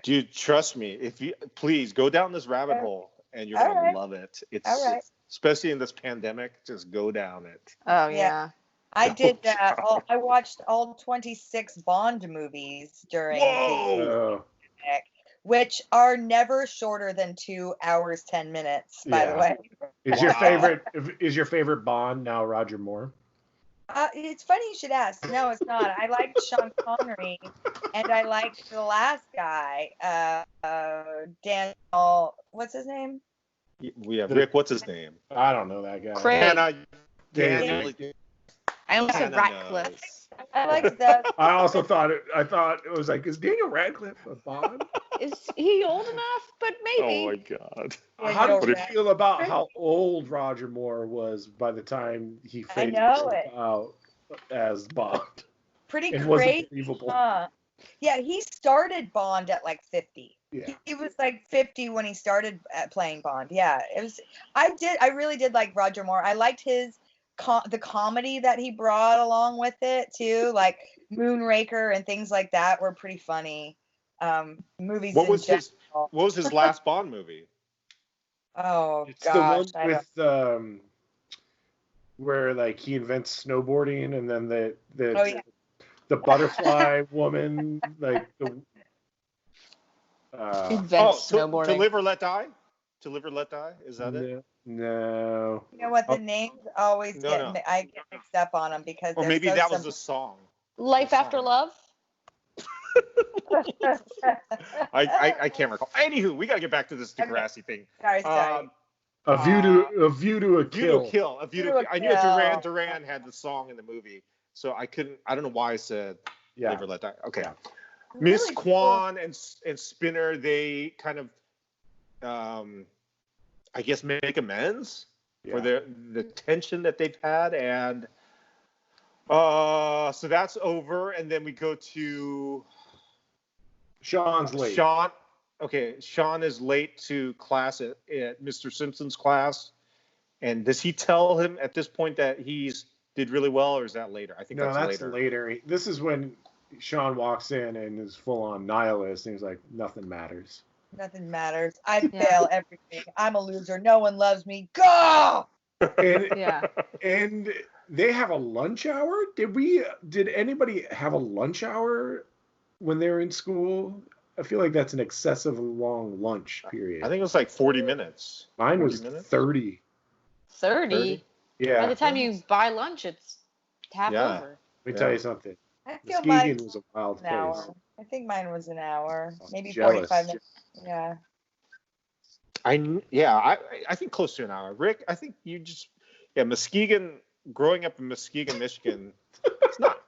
Dude, trust me. If you please go down this rabbit hole, and you're gonna love it. It's especially in this pandemic. Just go down it. Oh yeah. I did that. I watched all 26 Bond movies during the pandemic, which are never shorter than 2 hours 10 minutes. By the way, is your favorite Bond now Roger Moore? It's funny you should ask. No, it's not. I liked Sean Connery, and I liked the last guy, Daniel. What's his name? Yeah, Rick. What's his name? I don't know that guy. Craig. Daniel. I almost said Ratcliffe. I liked that. I also thought it was like, is Daniel Radcliffe a Bond? Is he old enough? But maybe. Oh my God. How did you feel about how old Roger Moore was by the time he faded out as Bond? Pretty it crazy. Believable. Yeah, he started Bond at like 50. Yeah. He was like 50 when he started playing Bond. Yeah, it was. I really did like Roger Moore. I liked the comedy that he brought along with it too, like Moonraker and things like that were pretty funny. Movies. What was his last Bond movie? Oh, it's gosh, the one with where like he invents snowboarding and then the butterfly woman, like the invents snowboarding. To Live or Let Die? To Live or Let Die? Is that it? No. You know what? The names always I get mixed up on them because. Or maybe that was the song. Life After Love. I can't recall. Anywho, we got to get back to this DeGrassi thing. Sorry. A View to a Kill. I knew Duran had the song in the movie, so I don't know why I said Live or Let Die. Okay. Yeah. Miss Kwan and Spinner, they kind of I guess make amends for the tension that they've had, and so that's over, and then we go to Sean's late. Sean is late to class at Mr. Simpson's class, and does he tell him at this point that he's did really well, or is that later? I think that's later. This is when Sean walks in and is full on nihilist, and he's like, nothing matters. Nothing matters. I fail everything. I'm a loser. No one loves me. Go! And they have a lunch hour? Did anybody have a lunch hour when they were in school? I feel like that's an excessive long lunch period. I think it was like 40 minutes. Mine was 30. 30? Yeah. By the time you buy lunch, it's half over. Let me tell you something. I feel mine was a wild place. Hour. I think mine was an hour, maybe jealous. 45 minutes. Yeah. I think close to an hour. Rick, I think you just Muskegon. Growing up in Muskegon, Michigan, it's not.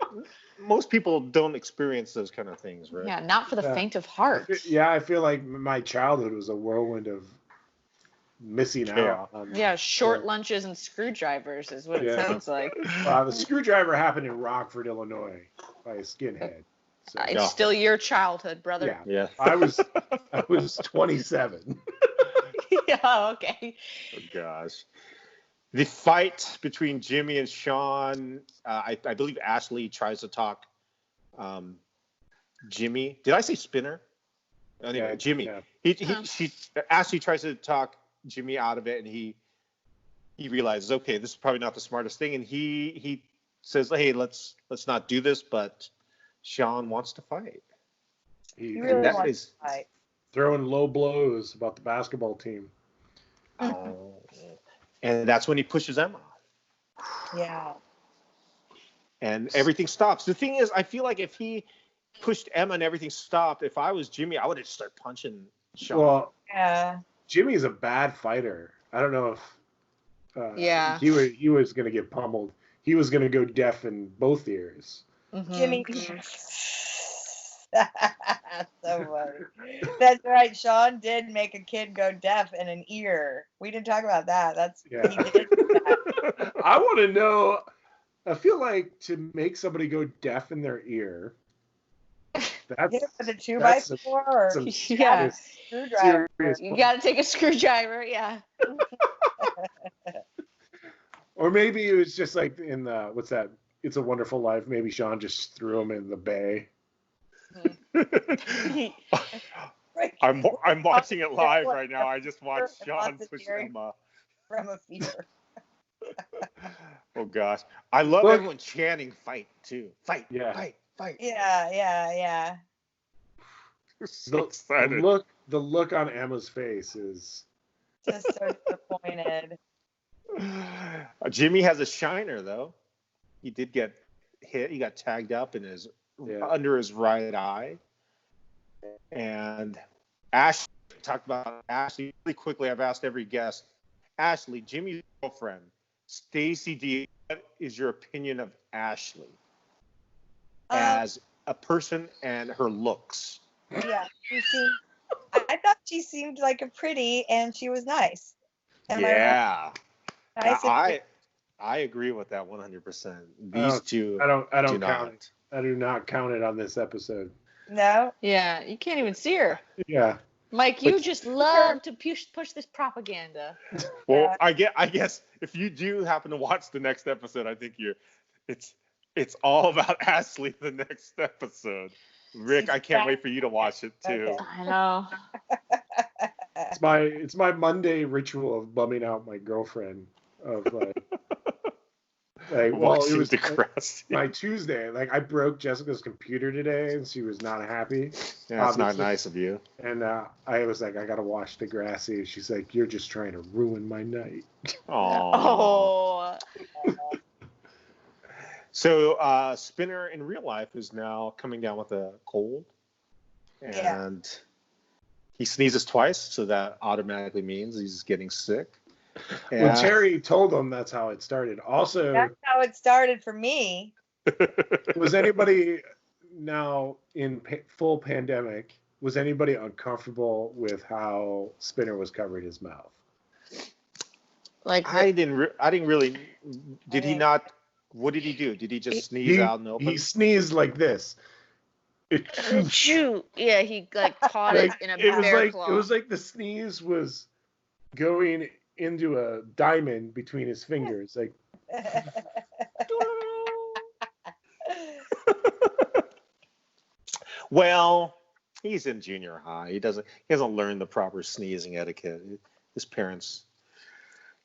Most people don't experience those kind of things, right? Yeah, not for the faint of heart. I feel like my childhood was a whirlwind of missing out on. Yeah, short lunches and screwdrivers is what it sounds like. The screwdriver happened in Rockford, Illinois, by a skinhead. So, It's still your childhood, brother. Yeah. I was 27. Yeah, okay. Oh gosh. The fight between Jimmy and Sean, I believe Ashley tries to talk Jimmy. Did I say Spinner? Anyway, Jimmy. Yeah. Ashley tries to talk Jimmy out of it, and he realizes, okay, this is probably not the smartest thing, and he says, hey, let's not do this, but Sean wants to fight. He really wants to fight. Throwing low blows about the basketball team. Oh. And that's when he pushes Emma. Yeah. And everything stops. The thing is, I feel like if he pushed Emma and everything stopped, if I was Jimmy, I would have just started punching Sean. Well, yeah. Jimmy's a bad fighter. I don't know if he was going to get pummeled. He was going to go deaf in both ears. Mm-hmm. Jimmy. So funny. That's right. Sean did make a kid go deaf in an ear. We didn't talk about that. He did that. I want to know. I feel like to make somebody go deaf in their ear. That's hit it with a 2x4 or screwdriver. You got to take a screwdriver, yeah. Or maybe it was just like in the what's that? It's a Wonderful Life. Maybe Sean just threw him in the bay. I'm watching it live right now. I just watched Sean push Emma from a fever. Oh gosh, I love everyone chanting "fight" too. Fight, fight, fight. Yeah. So excited. The look on Emma's face is just so disappointed. Jimmy has a shiner though. He did get hit. He got tagged up in his under his right eye. And Ashley talked about Ashley really quickly. I've asked every guest. Ashley, Jimmy's girlfriend, Stacey Dee. What is your opinion of Ashley as a person and her looks? Yeah, I thought she seemed like a pretty, and she was nice. I agree with that 100%. These two, I don't count it. I do not count it on this episode. No. Yeah, you can't even see her. Yeah. Mike, you just love to push this propaganda. Well, I guess if you do happen to watch the next episode, I think it's all about Ashley the next episode. Rick, I can't wait for you to watch it too. Okay. I know. It's my Monday ritual of bumming out my girlfriend. Of it was DEGRASSI. my Tuesday. Like I broke Jessica's computer today, and she was not happy. Yeah, that's not nice of you. And I was like, I gotta watch DEGRASSI. She's like, you're just trying to ruin my night. Oh. So Spinner in real life is now coming down with a cold, and he sneezes twice, so that automatically means he's getting sick. Well, Terry told him that's how it started. Also, that's how it started for me. Was anybody now in full pandemic? Was anybody uncomfortable with how Spinner was covering his mouth? Like I didn't really. Did he not? What did he do? Did he just sneeze out in the open? He sneezed like this. Yeah, he like caught it in a bear claw. It was like the sneeze was going into a diamond between his fingers, like. Well, he's in junior high. He hasn't learned the proper sneezing etiquette. His parents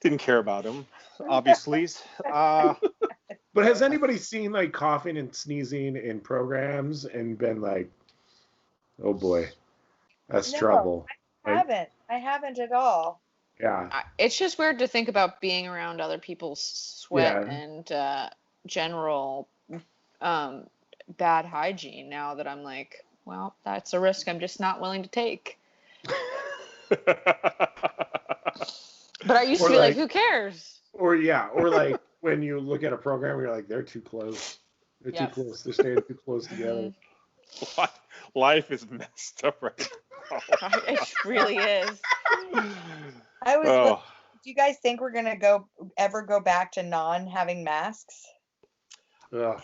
didn't care about him, obviously. But has anybody seen like coughing and sneezing in programs and been like, oh boy, that's trouble? I haven't at all. Yeah. It's just weird to think about being around other people's sweat and general bad hygiene now that I'm like, well, that's a risk I'm just not willing to take. But I used to be like, who cares? Or like when you look at a program, you're like, they're too close. They're too close. They're staying too close together. Life is messed up right now. It really is. Oh, Do you guys think we're gonna ever go back to having masks? Ugh.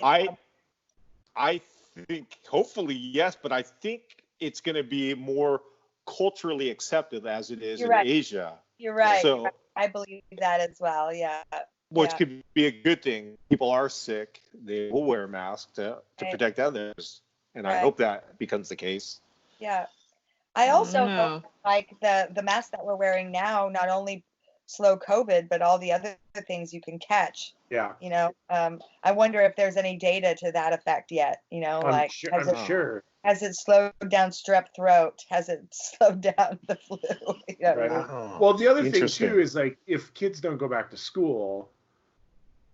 I think hopefully yes, but I think it's going to be more culturally accepted as it is You're in right. Asia. You're right. So, I believe that as well. Yeah. which could be a good thing. People are sick; they will wear masks to protect others, and I hope that becomes the case. Yeah. I also hope like the mask that we're wearing now not only slow COVID, but all the other things you can catch. Yeah. You know, I wonder if there's any data to that effect yet. You know, I'm sure. Has it slowed down strep throat? Has it slowed down the flu? You know what I mean? Oh, Well, the other thing too is like if kids don't go back to school,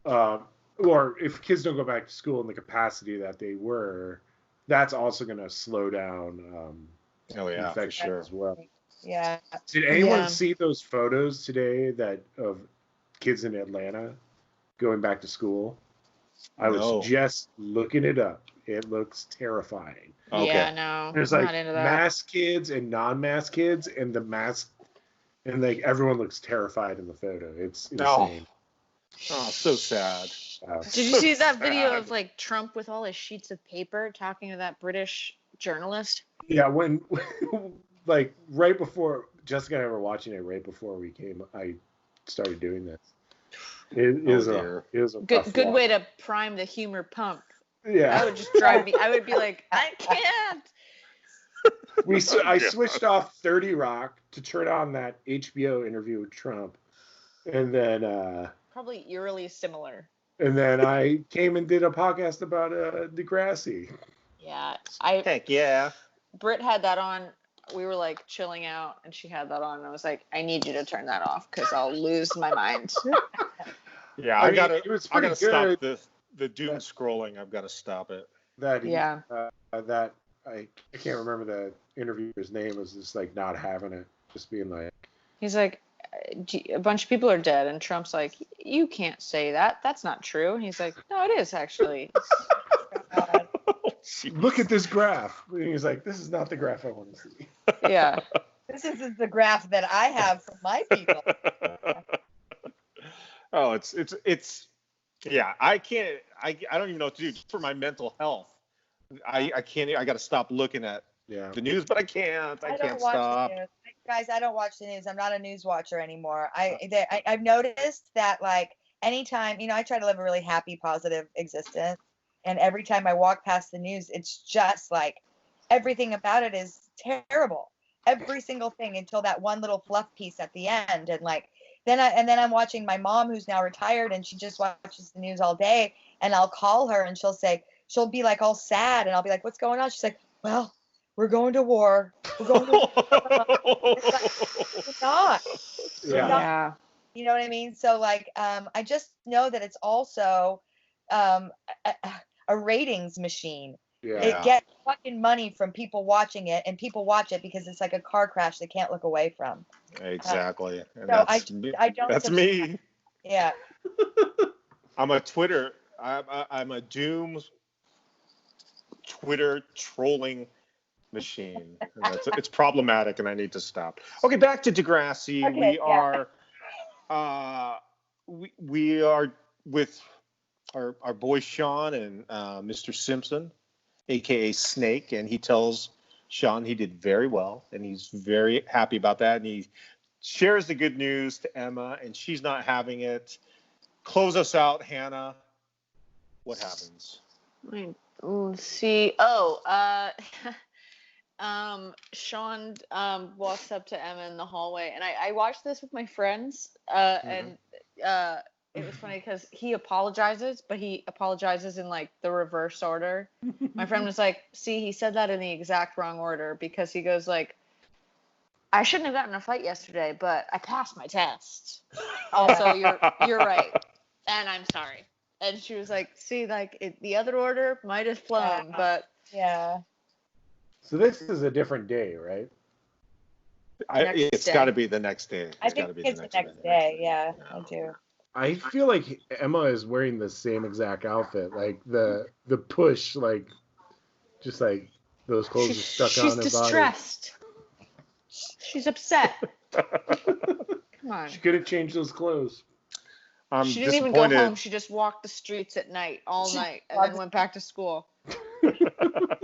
or if kids don't go back to school in the capacity that they were, that's also going to slow down infection for sure as well. Yeah. Did anyone see those photos today of kids in Atlanta going back to school? I was just looking it up. It looks terrifying. Okay. Yeah, no. There's I'm like not into that. masked kids and non-masked kids, and the mask, and like everyone looks terrified in the photo. It's insane. Oh, so sad. Did you see that video of like Trump with all his sheets of paper talking to that British journalist? Yeah, when like right before Jessica and I were watching it right before I started doing this. It is a good way to prime the humor pump. Yeah. That would just drive me. I would be like, I can't. I switched off 30 Rock to turn on that HBO interview with Trump, and then probably eerily similar. And then I came and did a podcast about DeGrassi. Yeah, heck yeah. Britt had that on. We were like chilling out, and she had that on. And I was like, I need you to turn that off because I'll lose my mind. Yeah, I gotta stop the doom scrolling. I've got to stop it. I can't remember the interviewer's name. Was just like not having it, just being like. He's like, a bunch of people are dead, and Trump's like, you can't say that. That's not true. And he's like, no, it is actually. Look at this graph. And he's like, this is not the graph I want to see. Yeah. This is the graph that I have from my people. Oh, it's yeah, I don't even know what to do for my mental health. I can't. I got to stop looking at the news, but I can't. I can't stop. Guys, I don't watch the news. I'm not a news watcher anymore. I've noticed that like anytime, I try to live a really happy, positive existence, and every time I walk past the news, it's just like everything about it is terrible. Every single thing until that one little fluff piece at the end, and like. Then I'm watching my mom, who's now retired, and she just watches the news all day. And I'll call her, and she'll be like all sad, and I'll be like, "What's going on?" She's like, "Well, we're going to war. We're going to war." We're not. Yeah. You know what I mean? So like, I just know that it's also a ratings machine. Yeah. It gets fucking money from people watching it, and people watch it because it's like a car crash they can't look away from. Exactly. And so I don't. That's me. Yeah. I'm a doom Twitter trolling machine. And it's problematic, and I need to stop. Okay, back to DeGrassi. Okay, we are with our boy Sean and Mr. Simpson, aka Snake, and he tells Sean he did very well, and he's very happy about that, and he shares the good news to Emma, and she's not having it. Close us out, Hannah. What happens? Let's see. Sean walks up to Emma in the hallway, and I watched this with my friends, and it was funny because he apologizes, but he apologizes in like the reverse order. My friend was like, see, he said that in the exact wrong order, because he goes like, I shouldn't have gotten in a fight yesterday, but I passed my test. Also, you're right, and I'm sorry. And she was like, see, like the other order might have flown, but yeah. So this is a different day, right? It's got to be the next day. I think it's the next day. Yeah, I do. I feel like Emma is wearing the same exact outfit, like the push, like just like those clothes are stuck on her body. She's distressed. She's upset. Come on. She could have changed those clothes. I'm She didn't even go disappointed. home. She just walked the streets at night, all night, and then went back to school.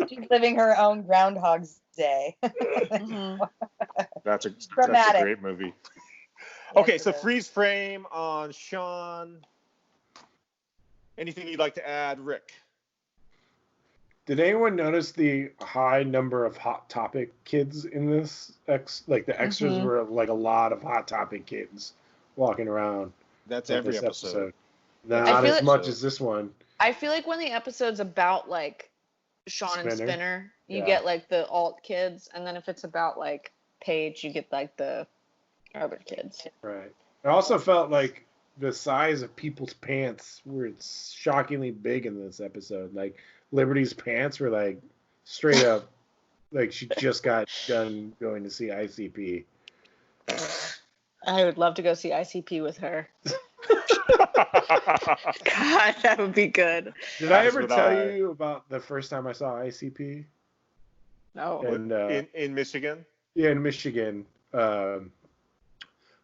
She's living her own Groundhog's Day. Mm-hmm. That's a Dramatic. great movie. Yes, Okay, it so is. freeze frame on Sean. Anything you'd like to add, Rick? Did anyone notice the high number of Hot Topic kids in this? Like the extras were like a lot of Hot Topic kids walking around. That's on every this episode. Not feel as it- much as this one. I feel like when the episode's about like Sean and Spinner. Spinner, you Yeah. get like the alt kids, and then if it's about like Paige, you get like the other kids. Right. I also felt like the size of people's pants were shockingly big in this episode. Like Liberty's pants were like straight up, like she just got done going to see ICP. I would love to go see ICP with her. God, that would be good. Did I As ever would tell I. you about the first time I saw ICP? No. And in Michigan? yeah, in Michigan.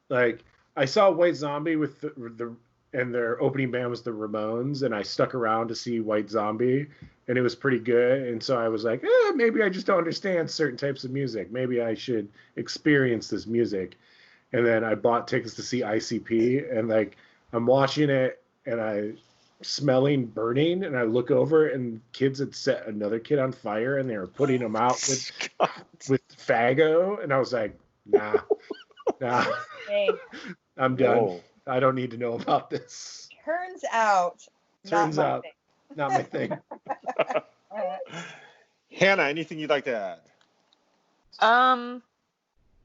Like I saw White Zombie with the and their opening band was the Ramones, and I stuck around to see White Zombie, and it was pretty good. And so I was like, maybe I just don't understand certain types of music. Maybe I should experience this music. And then I bought tickets to see ICP, and like I'm watching it, and I smelling burning, and I look over, and kids had set another kid on fire, and they were putting him out with Fago, and I was like, nah, Hey, I'm done. Whoa. I don't need to know about this. turns out. Turns not my out, thing. not my thing. Hannah, anything you'd like to add?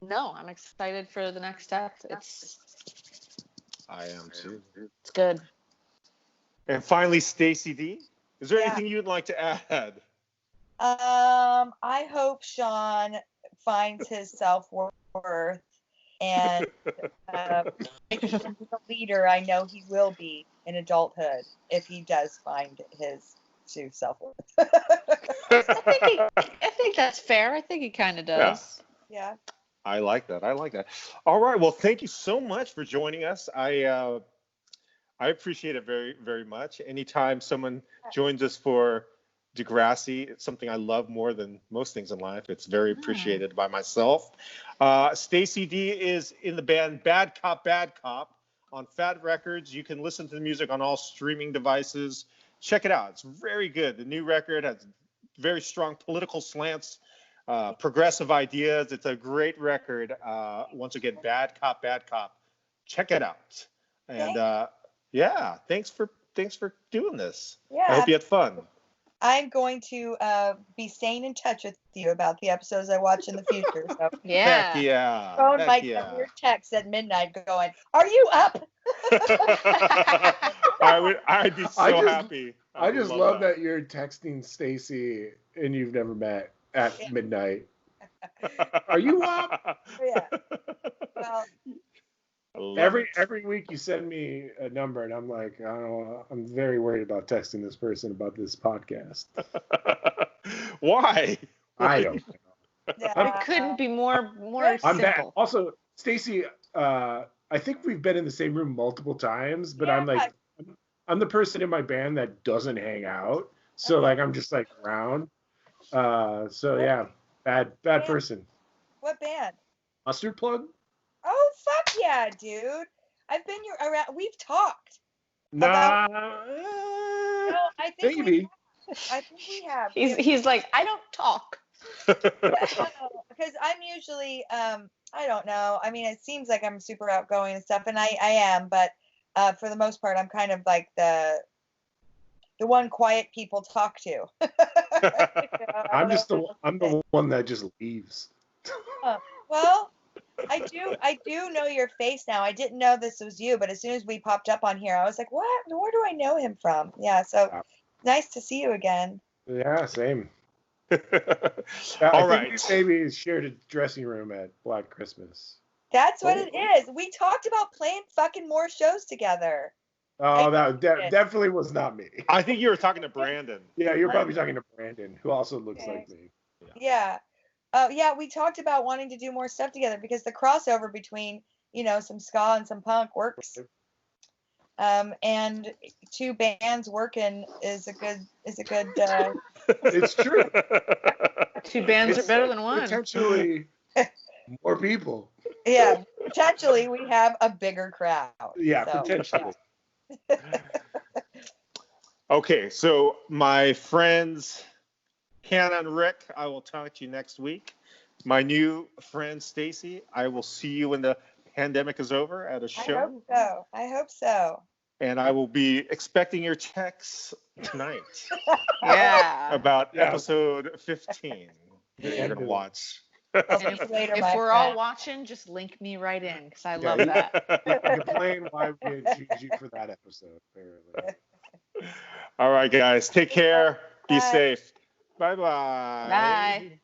No, I'm excited for the next step. It's I am too. good. And finally, Stacey Dee. Is there Yeah. anything you'd like to add? I hope Sean finds his self-worth and he's a leader. I know he will be in adulthood if he does find his true self-worth. I think that's fair. I think he kind of does. Yeah. I like that. All right. Well, thank you so much for joining us. I appreciate it very, very much. Anytime someone joins us for DEGRASSI, it's something I love more than most things in life. It's very appreciated by myself. Stacey Dee is in the band BadCop on Fat Records. You can listen to the music on all streaming devices. Check it out. It's very good. The new record has very strong political slants, progressive ideas. It's a great record. Once again, BadCop. Check it out. And yeah, thanks for doing this. Yeah. I hope you had fun. I'm going to be staying in touch with you about the episodes I watch in the future. So Yeah. Heck yeah. phone Heck might yeah. get weird texts at midnight going, "Are you up?" I'd be so happy. I just love that you're texting Stacey and you've never met at midnight. Are you up? Yeah. Well, I love Every week you send me a number, and I'm like, I don't know, I'm very worried about texting this person about this podcast. Why? I don't know. yeah. It couldn't be more I'm simple. back. Also, Stacey, I think we've been in the same room multiple times, but I'm like, I'm the person in my band that doesn't hang out. So like, I'm just like around. So yeah, bad person. What band? Mustard plug? Oh fuck yeah, dude! I've been around. We've talked. Nah. No, I think Maybe. I think we have. He's like, I don't talk. Because I'm usually I don't know. I mean, it seems like I'm super outgoing and stuff, and I am, but for the most part, I'm kind of like the one quiet people talk to. I'm the one that just leaves. Well, I do know your face now. I didn't know this was you, but as soon as we popped up on here, I was like, what? Where do I know him from? Yeah, so nice to see you again. Yeah, same. All I right. think we maybe shared a dressing room at Black Christmas. That's what it is. We talked about playing fucking more shows together. Oh, that definitely was not me. I think you were talking to Brandon. Yeah, you're probably talking to Brandon, who also looks Okay. like me. Yeah. Yeah, we talked about wanting to do more stuff together because the crossover between some ska and some punk works. And two bands working is a good. It's true. Two bands are better than one. Potentially more people. Yeah, potentially we have a bigger crowd. Yeah, So, potentially. Okay, so my friends Hannah and Rick, I will talk to you next week. My new friend Stacey, I will see you when the pandemic is over at a show. I hope so. And I will be expecting your texts tonight Yeah. about episode 15 that you're going to watch. I'll see you later, If my we're friend. all watching, just link me right in because I love that. You can complain why we didn't choose you for that episode, apparently. All right, guys. Take care. Be Bye. safe. Bye-bye. Bye.